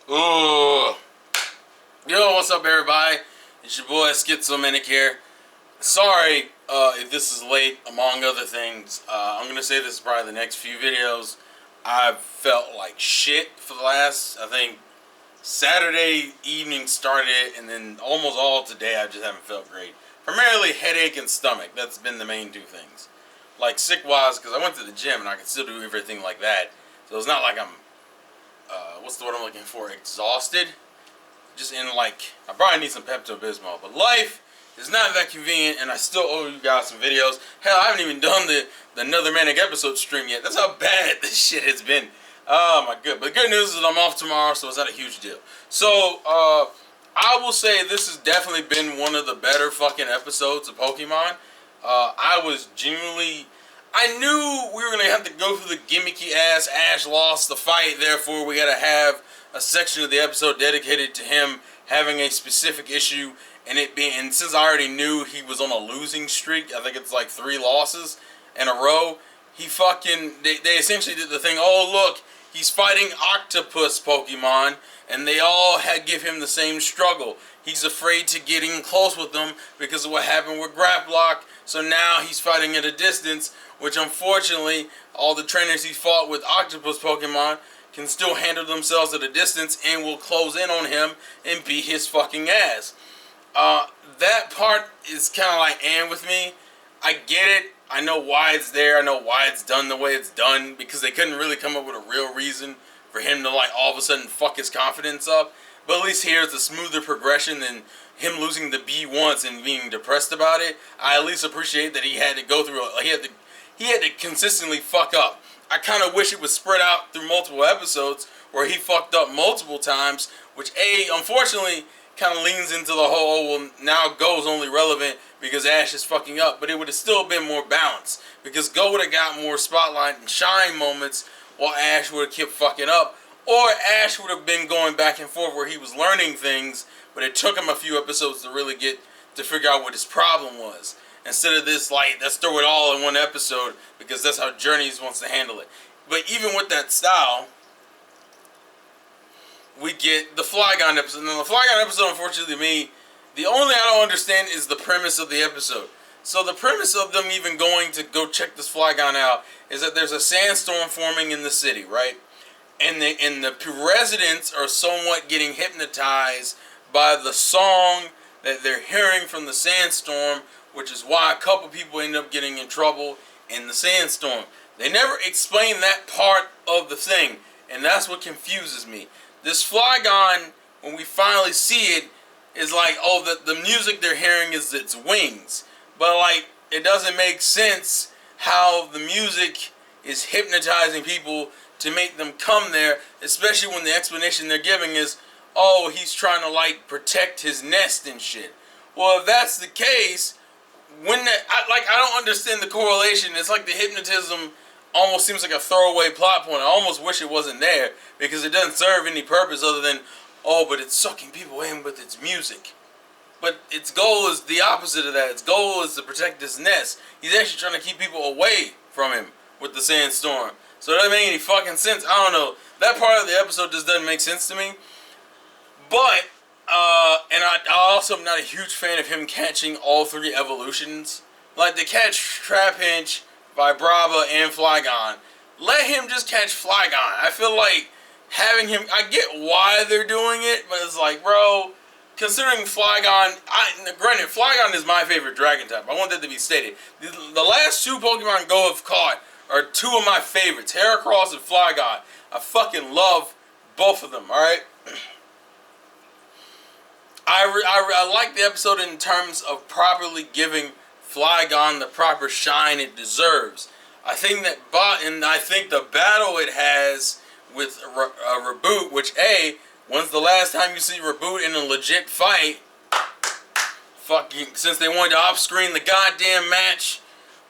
Ooh. Yo, what's up, everybody? It's your boy Schizomanic here. Sorry if this is late, among other things. I'm going to say this is probably the next few videos. I've felt like shit for the last, I think, Saturday evening started, and then almost all today I just haven't felt great. Primarily headache and stomach. That's been the main two things. Like sick-wise, because I went to the gym and I can still do everything like that. So it's not like I'm, what's the word I'm looking for, exhausted. Just in like, I probably need some Pepto-Bismol. But life is not that convenient, and I still owe you guys some videos. Hell, I haven't even done the Another Manic episode stream yet. That's how bad this shit has been. Oh my god. But the good news is I'm off tomorrow, so it's not a huge deal. So, I will say this has definitely been one of the better fucking episodes of Pokemon. I was genuinely... I knew we were going to have to go through the gimmicky ass Ash lost the fight, therefore we got to have a section of the episode dedicated to him having a specific issue, and it being, and since I already knew he was on a losing streak, I think it's like 3 losses in a row, he fucking, they essentially did the thing, oh look, he's fighting octopus Pokemon, and they all give him the same struggle. He's afraid to get in close with them because of what happened with Grapplock, so now he's fighting at a distance, which unfortunately, all the trainers he fought with octopus Pokemon can still handle themselves at a distance and will close in on him and beat his fucking ass. That part is kind of like with me. I get it. I know why it's there. I know why it's done the way it's done, because they couldn't really come up with a real reason for him to like all of a sudden fuck his confidence up. But at least here it's a smoother progression than him losing the B once and being depressed about it. I at least appreciate that he had to go through. He had to consistently fuck up. I kind of wish it was spread out through multiple episodes where he fucked up multiple times, which unfortunately kind of leans into the whole, oh, well, now Go's only relevant because Ash is fucking up, but it would have still been more balanced because Go would have got more spotlight and shine moments while Ash would have kept fucking up, or Ash would have been going back and forth where he was learning things, but it took him a few episodes to really get to figure out what his problem was. Instead of this, like, let's throw it all in one episode, because that's how Journeys wants to handle it. But even with that style, we get the Flygon episode. Now, the Flygon episode, unfortunately to me, the only thing I don't understand is the premise of the episode. So the premise of them even going to go check this Flygon out is that there's a sandstorm forming in the city, right? And the residents are somewhat getting hypnotized by the song that they're hearing from the sandstorm, which is why a couple people end up getting in trouble in the sandstorm. They never explain that part of the thing, and that's what confuses me. This Flygon, when we finally see it, is like, oh, the music they're hearing is its wings. But, like, it doesn't make sense how the music is hypnotizing people to make them come there, especially when the explanation they're giving is, oh, he's trying to, like, protect his nest and shit. Well, if that's the case, I don't understand the correlation. It's like the hypnotism almost seems like a throwaway plot point. I almost wish it wasn't there, because it doesn't serve any purpose other than, oh, but it's sucking people in with its music. But its goal is the opposite of that. Its goal is to protect his nest. He's actually trying to keep people away from him with the sandstorm. So it doesn't make any fucking sense. I don't know. That part of the episode just doesn't make sense to me. But, and I also am not a huge fan of him catching all 3 evolutions. Like, to catch Trapinch, Vibrava, and Flygon, let him just catch Flygon. I feel like having him, I get why they're doing it, but it's like, bro, considering Flygon, granted, Flygon is my favorite dragon type. I want that to be stated. The last 2 Pokemon Go have caught are 2 of my favorites, Heracross and Flygon. I fucking love both of them, alright? I like the episode in terms of properly giving Flygon the proper shine it deserves. I think that, I think the battle it has with Reboot, which when's the last time you see Reboot in a legit fight? Fucking, since they wanted to off-screen the goddamn match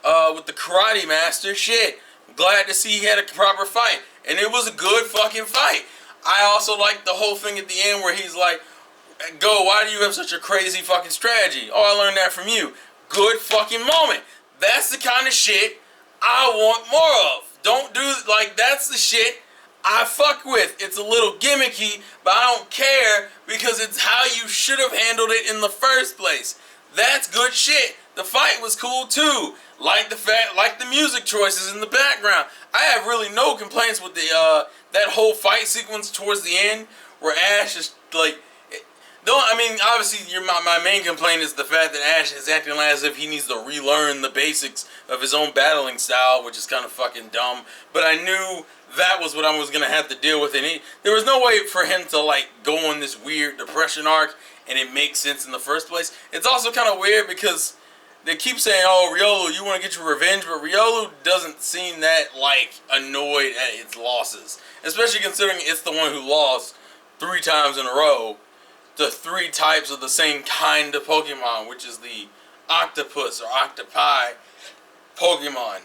with the Karate Master, shit. I'm glad to see he had a proper fight, and it was a good fucking fight. I also like the whole thing at the end where he's like, Go, why do you have such a crazy fucking strategy? Oh, I learned that from you. Good fucking moment. That's the kind of shit I want more of. Don't do, like, that's the shit I fuck with. It's a little gimmicky, but I don't care because it's how you should have handled it in the first place. That's good shit. The fight was cool too. Like the music choices in the background. I have really no complaints with the that whole fight sequence towards the end where Ash is like. I mean, obviously, my main complaint is the fact that Ash is acting as if he needs to relearn the basics of his own battling style, which is kind of fucking dumb. But I knew that was what I was going to have to deal with. And there was no way for him to, like, go on this weird depression arc, and it makes sense in the first place. It's also kind of weird because they keep saying, oh, Riolu, you want to get your revenge, but Riolu doesn't seem that, like, annoyed at its losses. Especially considering it's the one who lost 3 times in a row. The 3 types of the same kind of Pokemon, which is the octopus or octopi Pokemon.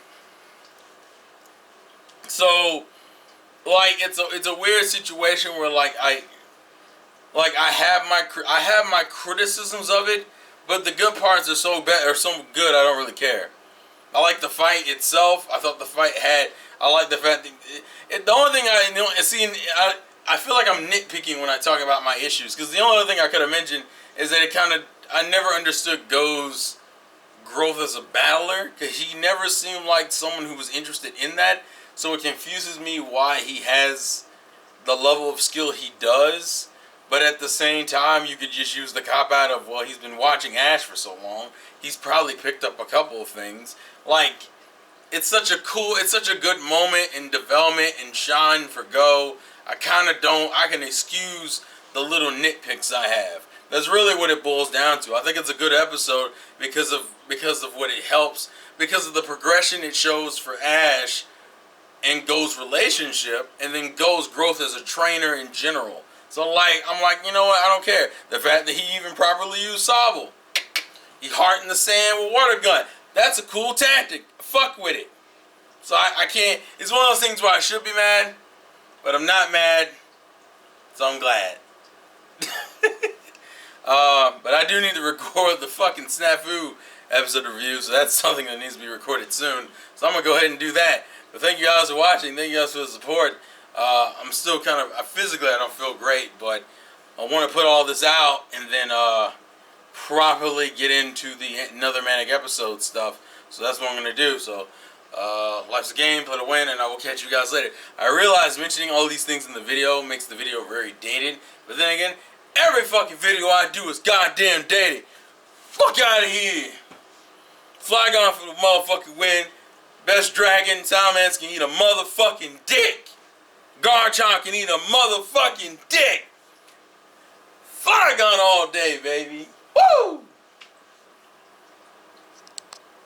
So, like, it's a weird situation where I have my criticisms of it, but the good parts are so good I don't really care. I like the fight itself. I thought the fight I like the fact that the only thing I feel like I'm nitpicking when I talk about my issues, because the only other thing I could have mentioned is that I never understood Go's growth as a battler, because he never seemed like someone who was interested in that, so it confuses me why he has the level of skill he does, but at the same time, you could just use the cop-out of, well, he's been watching Ash for so long, he's probably picked up a couple of things. Like, it's such a good moment in development and shine for Go. I can excuse the little nitpicks I have. That's really what it boils down to. I think it's a good episode because of what it helps, because of the progression it shows for Ash and Go's relationship, and then Go's growth as a trainer in general. So I'm like, you know what, I don't care. The fact that he even properly used Sobble. He heart in the sand with water gun. That's a cool tactic. Fuck with it. So I can't, it's one of those things where I should be mad, but I'm not mad, so I'm glad. But I do need to record the fucking Snafu episode review, so that's something that needs to be recorded soon. So I'm going to go ahead and do that. But thank you guys for watching. Thank you guys for the support. I'm still physically I don't feel great, but I want to put all this out and then properly get into the another Manic episode stuff. So that's what I'm going to do. So life's a game, play to win, and I will catch you guys later. I realize mentioning all these things in the video makes the video very dated, but then again, every fucking video I do is goddamn dated. Fuck out of here. Flygon for the motherfucking win. Best dragon, Salmans can eat a motherfucking dick. Garchomp can eat a motherfucking dick. Flygon all day, baby.